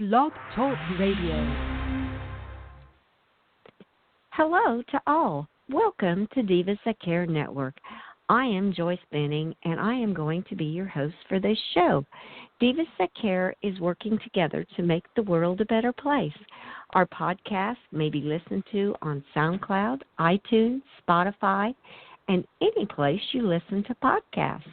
Blog Talk Radio. Hello to all. Welcome to Divas That Care Network. I am Joyce Benning, and I am going to be your host for this show. Divas That Care is working together to make the world a better place. Our podcast may be listened to on SoundCloud, iTunes, Spotify, and any place you listen to podcasts.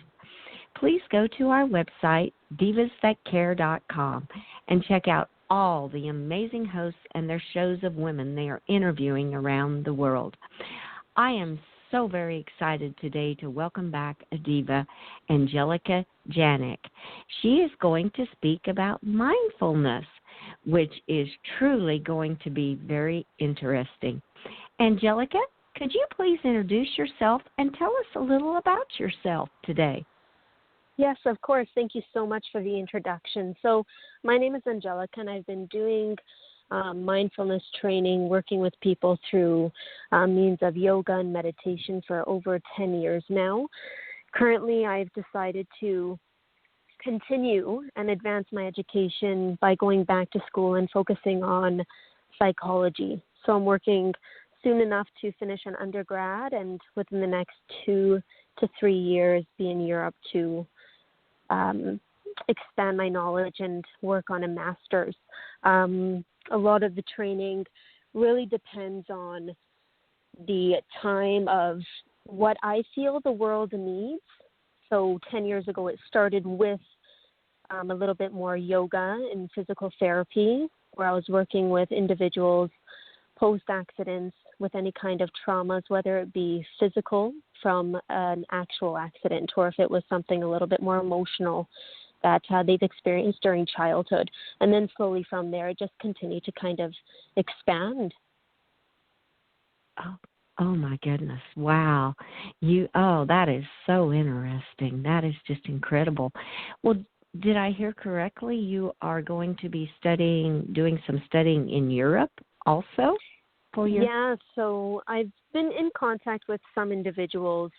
Please go to our website, divasthatcare.com, and check out all the amazing hosts and their shows of women they are interviewing around the world. I am so very excited today to welcome back a diva, Angelica Janik. She is going to speak about mindfulness, which is truly going to be very interesting. Angelica, could you please introduce yourself and tell us a little about yourself today? Yes, of course. Thank you so much for the introduction. So my name is Angelica, and I've been doing mindfulness training, working with people through means of yoga and meditation for over 10 years now. Currently, I've decided to continue and advance my education by going back to school and focusing on psychology. So I'm working soon enough to finish an undergrad and within the next 2 to 3 years be in Europe to expand my knowledge and work on a master's. A lot of the training really depends on the time of what I feel the world needs. So 10 years ago, it started with a little bit more yoga and physical therapy, where I was working with individuals post-accidents with any kind of traumas, whether it be physical from an actual accident or if it was something a little bit more emotional that they've experienced during childhood. And then slowly from there, it just continued to kind of expand. Oh my goodness. Wow. That is so interesting. That is just incredible. Well, did I hear correctly? You are going to be doing some studying in Europe also? Yeah, so I've been in contact with some individuals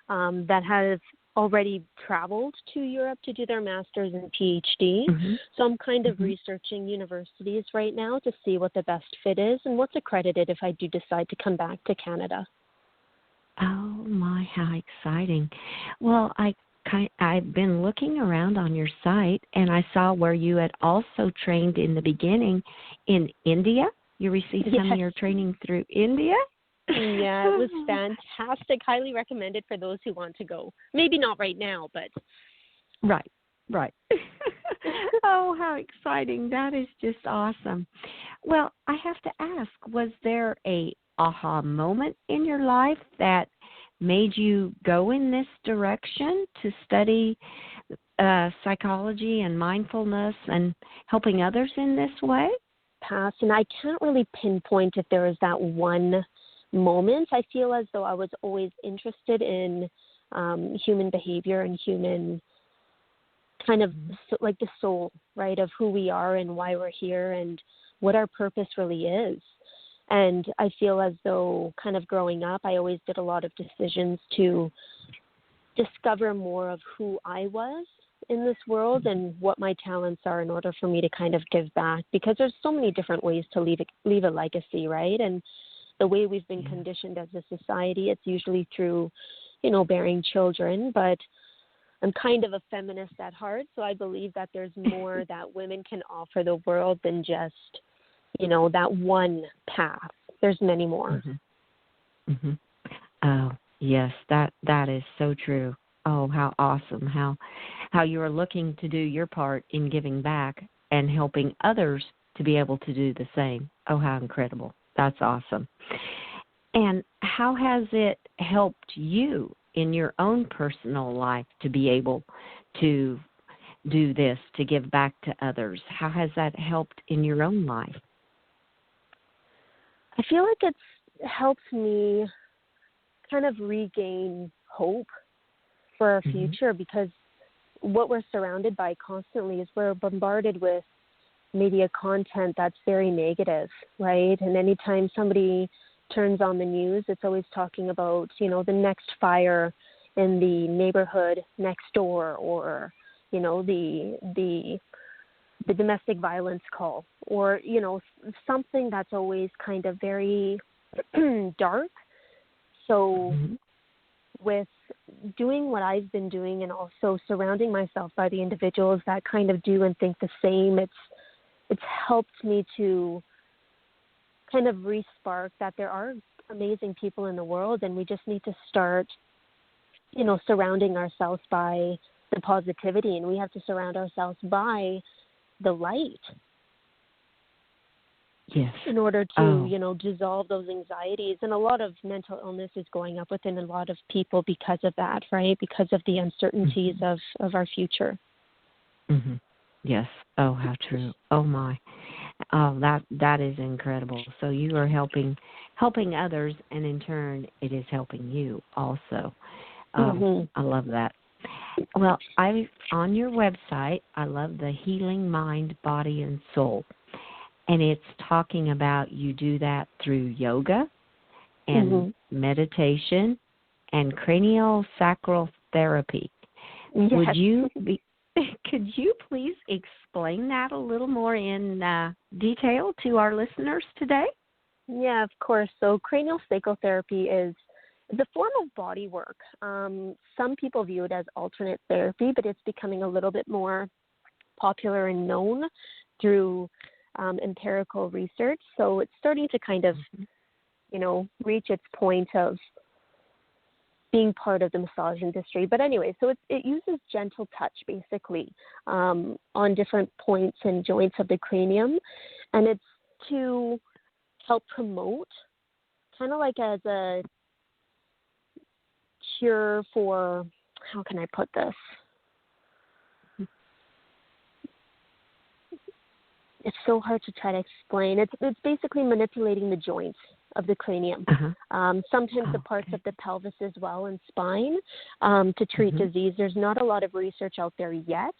that have already traveled to Europe to do their master's and PhD. Mm-hmm. So I'm kind of researching universities right now to see what the best fit is and what's accredited if I do decide to come back to Canada. Oh my, how exciting. Well, I've been looking around on your site, and I saw where you had also trained in the beginning in India. You received some of your training through India? Yeah, it was fantastic. Highly recommended for those who want to go. Maybe not right now, but... Right. Oh, how exciting. That is just awesome. Well, I have to ask, was there a aha moment in your life that made you go in this direction to study psychology and mindfulness and helping others in this way? Past, and I can't really pinpoint if there was that one moment. I feel as though I was always interested in human behavior and human kind of like the soul, right, of who we are and why we're here and what our purpose really is. And I feel as though kind of growing up, I always did a lot of decisions to discover more of who I was in this world and what my talents are in order for me to kind of give back, because there's so many different ways to leave a legacy, right? And the way we've been conditioned as a society, it's usually through, bearing children, but I'm kind of a feminist at heart, so I believe that there's more that women can offer the world than just, that one path. There's many more. Mm-hmm. Mm-hmm. Oh, yes, that is so true. Oh, how awesome, how you are looking to do your part in giving back and helping others to be able to do the same. Oh, how incredible. That's awesome. And how has it helped you in your own personal life to be able to do this, to give back to others? How has that helped in your own life? I feel like it's helped me kind of regain hope for our future, because what we're surrounded by constantly is we're bombarded with media content that's very negative, right? And anytime somebody turns on the news, it's always talking about, the next fire in the neighborhood next door, or, the the domestic violence call, or, something that's always kind of very dark. So Mm-hmm. with doing what I've been doing and also surrounding myself by the individuals that kind of do and think the same, it's helped me to kind of re-spark that there are amazing people in the world, and we just need to start, surrounding ourselves by the positivity, and we have to surround ourselves by the light Yes. in order to, Oh. dissolve those anxieties. And a lot of mental illness is going up within a lot of people because of that, right? Because of the uncertainties Mm-hmm. of our future. Mm-hmm. Yes. Oh, how true. Oh my. Oh, that is incredible. So you are helping others, and in turn, it is helping you also. Mm-hmm. I love that. Well, I on your website, I love the healing mind, body, and soul, and it's talking about you do that through yoga and Mm-hmm. meditation and cranial sacral therapy. Would Yes. you be could you please explain that a little more in detail to our listeners today? Yeah, of course. So cranial sacral therapy is the form of body work. Some people view it as alternate therapy, but it's becoming a little bit more popular and known through empirical research. So it's starting to kind of, reach its point of being part of the massage industry. But anyway, so it uses gentle touch basically on different points and joints of the cranium, and it's to help promote, kind of like as a cure for, how can I put this? It's so hard to try to explain. It's basically manipulating the joints of the cranium. Sometimes the parts of the pelvis as well and spine to treat disease. There's not a lot of research out there yet,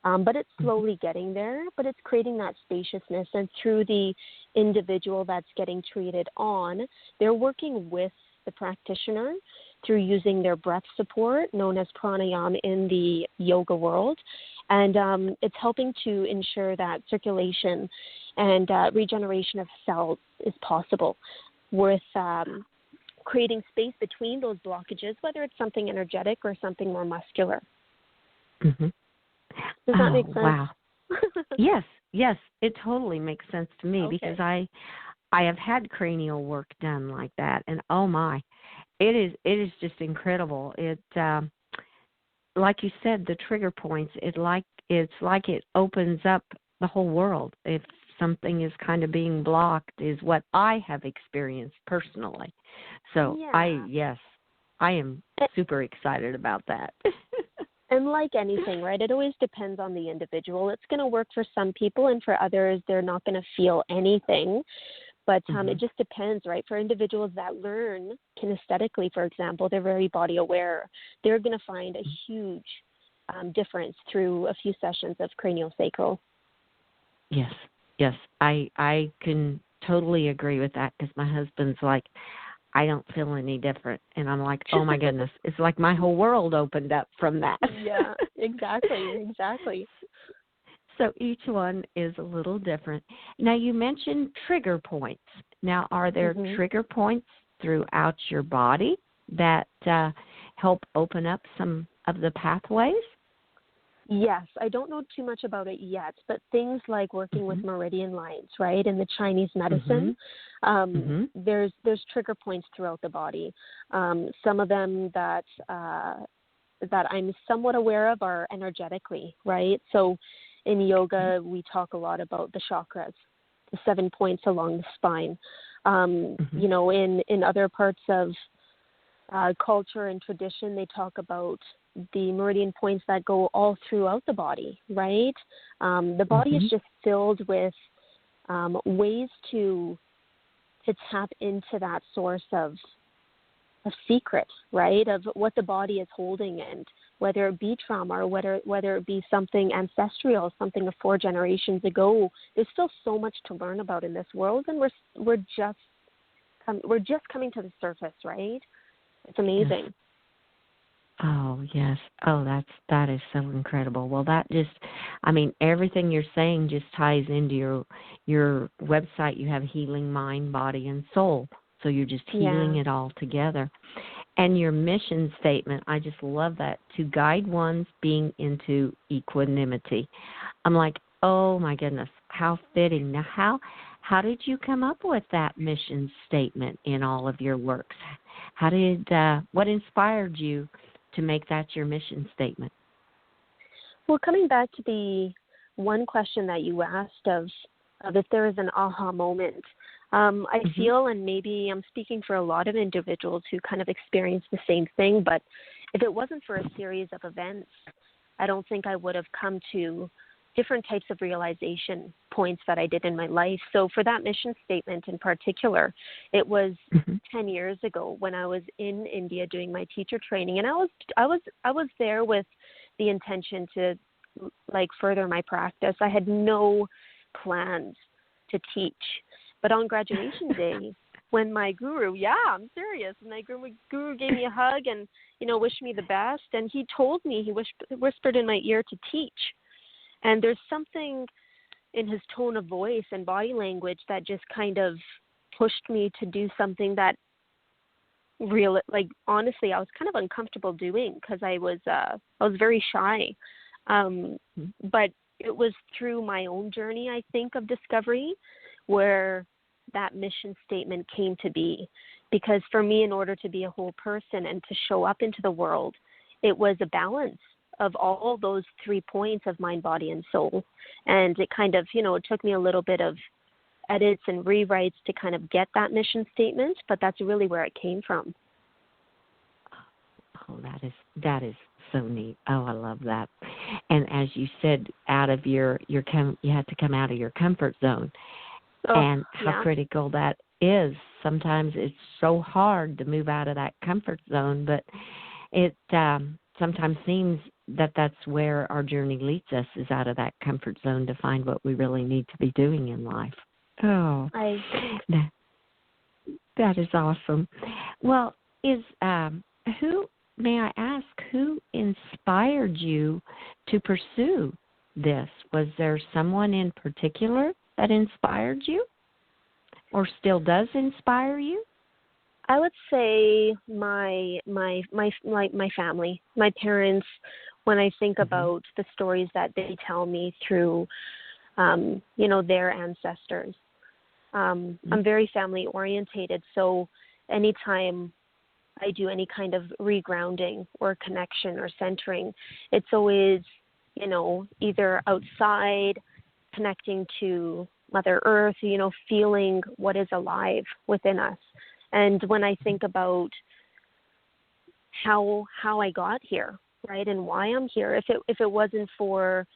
but it's slowly getting there. But it's creating that spaciousness, and through the individual that's getting treated on, they're working with the practitioner through using their breath support, known as pranayama in the yoga world. And it's helping to ensure that circulation and regeneration of cells is possible with creating space between those blockages, whether it's something energetic or something more muscular. Mm-hmm. Does that make sense? Wow. Yes, it totally makes sense to me because I have had cranial work done like that, and oh my, it is just incredible. It like you said, the trigger points, it's like it opens up the whole world. If something is kind of being blocked, is what I have experienced personally. So I am super excited about that. And like anything, right, it always depends on the individual. It's going to work for some people, and for others, they're not going to feel anything. But it just depends, right? For individuals that learn kinesthetically, for example, they're very body aware. They're going to find a huge difference through a few sessions of craniosacral. Yes, I can totally agree with that because my husband's like, I don't feel any different, and I'm like, oh my goodness, it's like my whole world opened up from that. Yeah, exactly. So each one is a little different. Now, you mentioned trigger points. Now, are there trigger points throughout your body that help open up some of the pathways? Yes, I don't know too much about it yet, but things like working with meridian lines, right, in the Chinese medicine, there's trigger points throughout the body. Some of them that I'm somewhat aware of are energetically, right? So in yoga, we talk a lot about the chakras, the 7 points along the spine. In other parts of culture and tradition, they talk about the meridian points that go all throughout the body, right? The body is just filled with ways to tap into that source of secret, right, of what the body is holding, and whether it be trauma or whether it be something ancestral, something of 4 generations ago. There's still so much to learn about in this world, and we're just coming to the surface, right? It's amazing. Oh, yes. Oh, that is so incredible. Well, that just, I mean, everything you're saying just ties into your website. You have healing mind, body, and soul. So you're just healing Yeah. it all together. And your mission statement, I just love that, to guide one's being into equanimity. I'm like, oh my goodness, how fitting. Now, how did you come up with that mission statement in all of your works? What inspired you to make that your mission statement? Well, coming back to the one question that you asked of if there is an aha moment, I Mhm. feel, and maybe I'm speaking for a lot of individuals who kind of experience the same thing, but if it wasn't for a series of events, I don't think I would have come to different types of realization points that I did in my life. So for that mission statement in particular, it was Mhm. 10 years ago when I was in India doing my teacher training, and I was there with the intention to like further my practice. I had no plans to teach. But on graduation day, when my guru, yeah, I'm serious, and my guru gave me a hug and, wished me the best, and he told me, he whispered in my ear to teach. And there's something in his tone of voice and body language that just kind of pushed me to do something that honestly, I was kind of uncomfortable doing because I was very shy. Um, but it was through my own journey, I think, of discovery where that mission statement came to be. Because for me, in order to be a whole person and to show up into the world, it was a balance of all those 3 points of mind, body, and soul. And it kind of, it took me a little bit of edits and rewrites to kind of get that mission statement, but that's really where it came from. Oh, that is so neat. Oh, I love that. And as you said, out of you have to come out of your comfort zone, Oh, and how yeah. critical that is. Sometimes it's so hard to move out of that comfort zone, but it sometimes seems that that's where our journey leads us, is out of that comfort zone to find what we really need to be doing in life. Oh, I that, that is awesome. Well, is who may I ask who inspired you to pursue this? Was there someone in particular that inspired you, or still does inspire you? I would say my family, my parents. When I think Mm-hmm. about the stories that they tell me through, their ancestors, I'm very family orientated. So anytime I do any kind of regrounding or connection or centering, it's always, either outside, connecting to Mother Earth, feeling what is alive within us. And when I think about how I got here, right, and why I'm here, if it wasn't for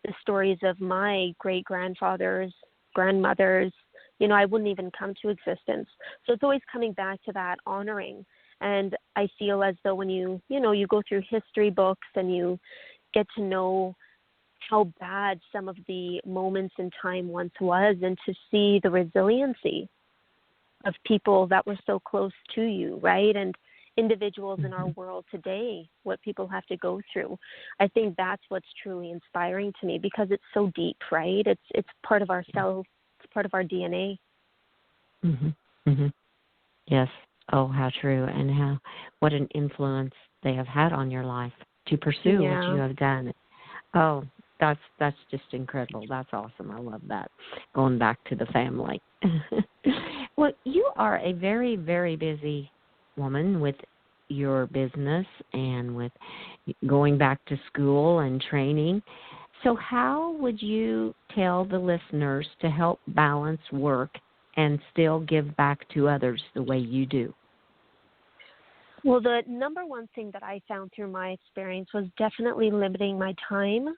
the stories of my great grandfathers, grandmothers, I wouldn't even come to existence. So it's always coming back to that honoring. And I feel as though when you go through history books and you get to know how bad some of the moments in time once was, and to see the resiliency of people that were so close to you, right? And individuals in our Mm-hmm. world today, what people have to go through. I think that's what's truly inspiring to me, because it's so deep, right? It's part of our cells, it's part of our DNA. Mm-hmm. Mm-hmm. Yes. Oh, how true, and what an influence they have had on your life to pursue what you Yeah. have done. Oh, that's just incredible. That's awesome. I love that. Going back to the family. Well, you are a very, very busy woman with your business and with going back to school and training. So how would you tell the listeners to help balance work and still give back to others the way you do? Well, the number one thing that I found through my experience was definitely limiting my time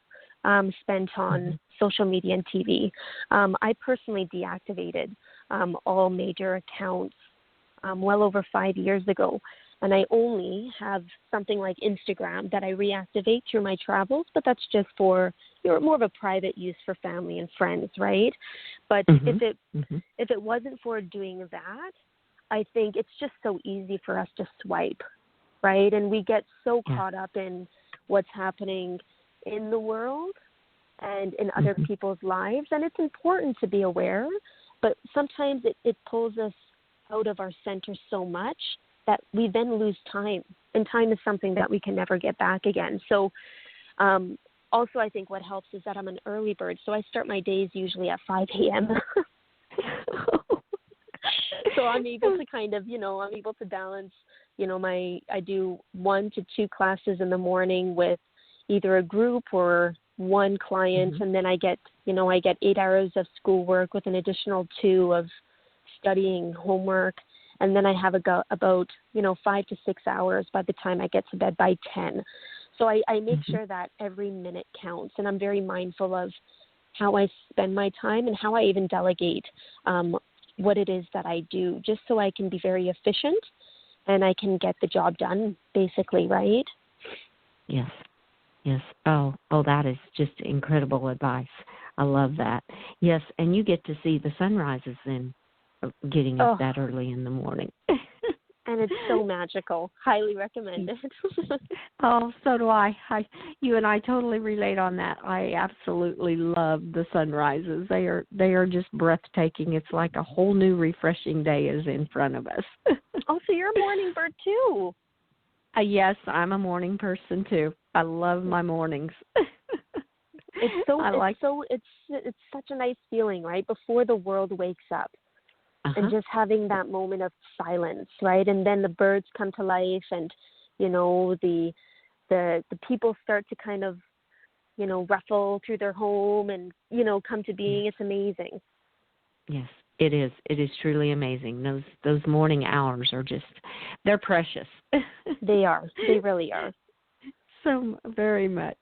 spent Mm-hmm. on social media and TV. I personally deactivated all major accounts well over 5 years ago. And I only have something like Instagram that I reactivate through my travels, but that's just for more of a private use for family and friends, right? But if Mhm. it Mhm. if it wasn't for doing that, I think it's just so easy for us to swipe. right? And we get so Yeah. caught up in what's happening in the world and in other people's lives. And it's important to be aware, but sometimes it pulls us out of our center so much that we then lose time. And time is something that we can never get back again. So also I think what helps is that I'm an early bird. So I start my days usually at 5 a.m. So I'm able to kind of, I'm able to balance, I do 1 to 2 classes in the morning with either a group or one client, and then I get 8 hours of schoolwork with an additional 2 of studying homework, and then I have about 5 to 6 hours by the time I get to bed by 10. So I make sure that every minute counts, and I'm very mindful of how I spend my time and how I even delegate what it is that I do, just so I can be very efficient and I can get the job done, basically, right? Yes. Yes. Oh, that is just incredible advice. I love that. Yes, and you get to see the sunrises then, getting up that early in the morning. And it's so magical. Highly recommended. Oh, so do I. You and I totally relate on that. I absolutely love the sunrises. They are just breathtaking. It's like a whole new refreshing day is in front of us. Oh, so you're a morning bird too. Yes, I'm a morning person too. I love my mornings. It's such a nice feeling, right? Before the world wakes up. And just having that moment of silence, right? And then the birds come to life, and the people start to kind of ruffle through their home and come to being. It's amazing. Yes, it is. It is truly amazing. Those morning hours are they're precious. They are. They really are. So very much.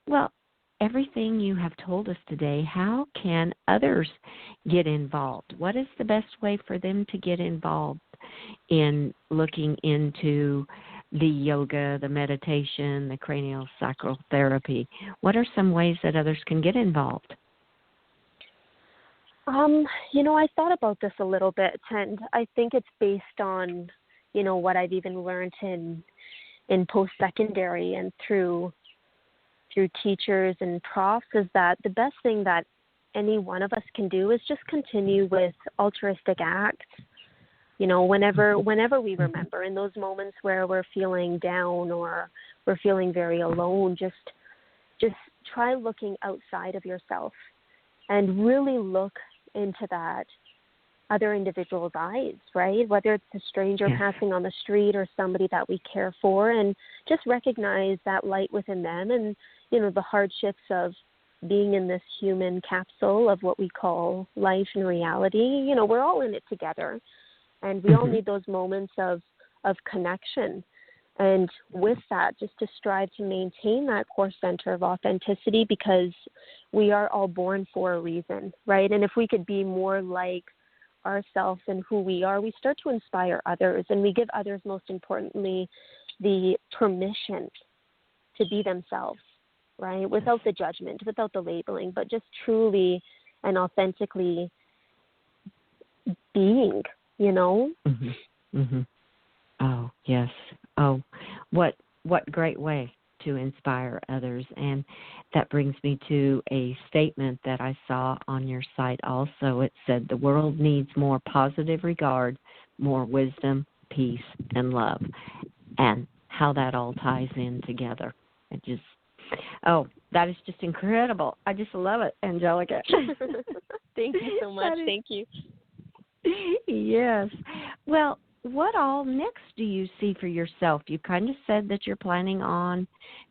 Well, everything you have told us today, how can others get involved? What is the best way for them to get involved in looking into the yoga, the meditation, the cranial sacral therapy? What are some ways that others can get involved? I thought about this a little bit, and I think it's based on, what I've even learned in post-secondary and through teachers and profs, is that the best thing that any one of us can do is just continue with altruistic acts. Whenever we remember, in those moments where we're feeling down or we're feeling very alone, just try looking outside of yourself and really look into that other individual's eyes, right? Whether it's a stranger passing on the street or somebody that we care for, and just recognize that light within them and, the hardships of being in this human capsule of what we call life and reality. We're all in it together, and we all need those moments of connection. And with that, just to strive to maintain that core center of authenticity, because we are all born for a reason, right? And if we could be more like ourselves and who we are, we start to inspire others, and we give others, most importantly, the permission to be themselves, right? Without the judgment, without the labeling, but just truly and authentically being, Oh, yes. Oh, what great way to inspire others. And that brings me to a statement that I saw on your site also. It said, the world needs more positive regard, more wisdom, peace, and love. And how that all ties in together. That is just incredible. I just love it, Angelica. Thank you so much. Thank you. Yes. Well, what all next do you see for yourself? You kind of said that you're planning on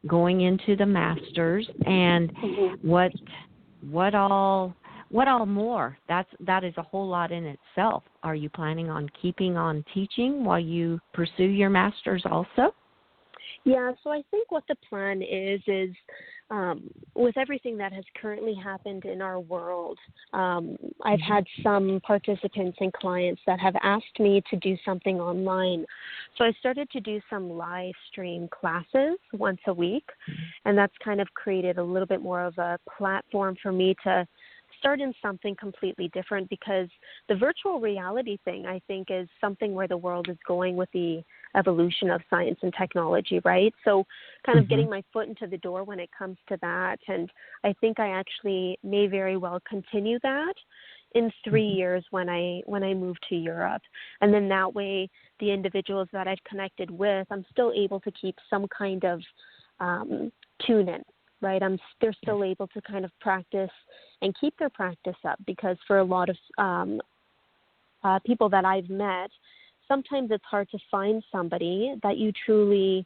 going into the masters, and what all more? That is a whole lot in itself. Are you planning on keeping on teaching while you pursue your masters also? Yeah, so I think what the plan is with everything that has currently happened in our world, I've had some participants and clients that have asked me to do something online. So I started to do some live stream classes once a week, and that's kind of created a little bit more of a platform for me to start in something completely different, because the virtual reality thing, I think, is something where the world is going with the evolution of science and technology, right? So kind of getting my foot into the door when it comes to that. And I think I actually may very well continue that in 3 years when I move to Europe. And then that way, the individuals that I've connected with, I'm still able to keep some kind of tune in, right? They're still able to kind of practice and keep their practice up, because for a lot of people that I've met, sometimes it's hard to find somebody that you truly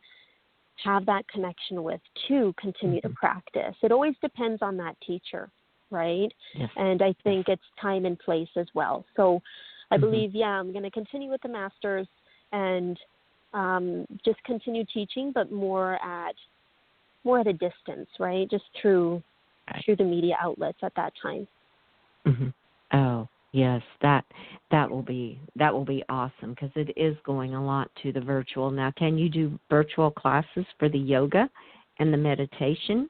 have that connection with to continue to practice. It always depends on that teacher, right? Yes. And I think it's time and place as well. So I believe, I'm going to continue with the master's and just continue teaching, but more at a distance, right? Just through the media outlets at that time. Oh, yes, that will be awesome, because it is going a lot to the virtual. Now, can you do virtual classes for the yoga and the meditation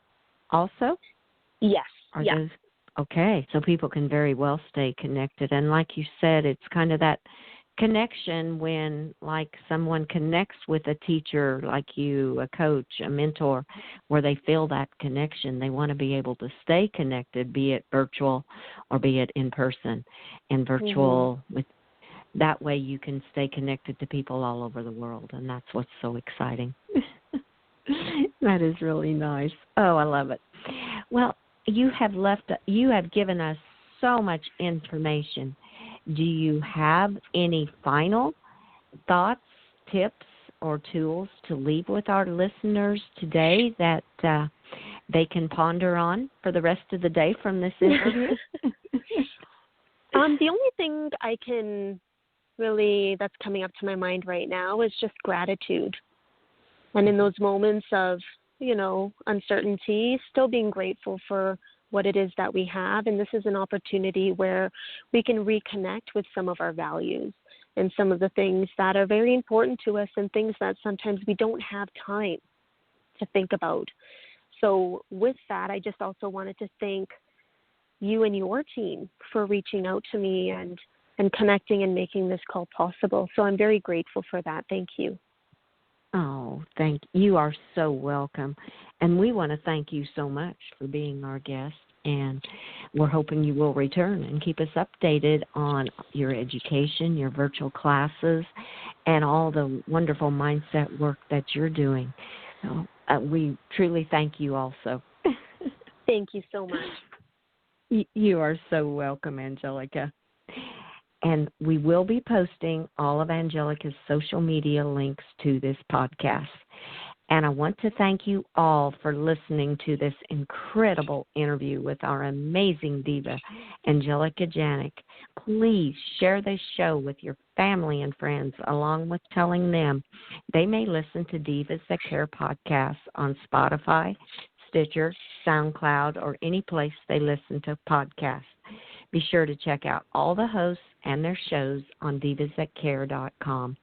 also? Yes. Those, okay, so people can very well stay connected. And like you said, it's kind of that connection when, like, someone connects with a teacher like you, a coach, a mentor, where they feel that connection. They want to be able to stay connected, be it virtual or be it in person. And virtual, with that way you can stay connected to people all over the world, and that's what's so exciting. That is really nice. Oh, I love it. Well, you have given us so much information. Do you have any final thoughts, tips, or tools to leave with our listeners today that they can ponder on for the rest of the day from this interview? The only thing that's coming up to my mind right now is just gratitude. And in those moments of, uncertainty, still being grateful for what it is that we have. And this is an opportunity where we can reconnect with some of our values and some of the things that are very important to us, and things that sometimes we don't have time to think about. So with that, I just also wanted to thank you and your team for reaching out to me and connecting and making this call possible. So I'm very grateful for that. Thank you. Oh, thank you. You are so welcome. And we want to thank you so much for being our guest. And we're hoping you will return and keep us updated on your education, your virtual classes, and all the wonderful mindset work that you're doing. So, we truly thank you also. Thank you so much. You are so welcome, Angelica. And we will be posting all of Angelica's social media links to this podcast. And I want to thank you all for listening to this incredible interview with our amazing diva, Angelica Janik. Please share this show with your family and friends, along with telling them they may listen to Divas That Care podcasts on Spotify, Stitcher, SoundCloud, or any place they listen to podcasts. Be sure to check out all the hosts and their shows on divasthatcare.com.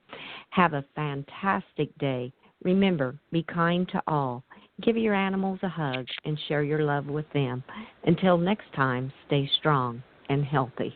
Have a fantastic day. Remember, be kind to all. Give your animals a hug and share your love with them. Until next time, stay strong and healthy.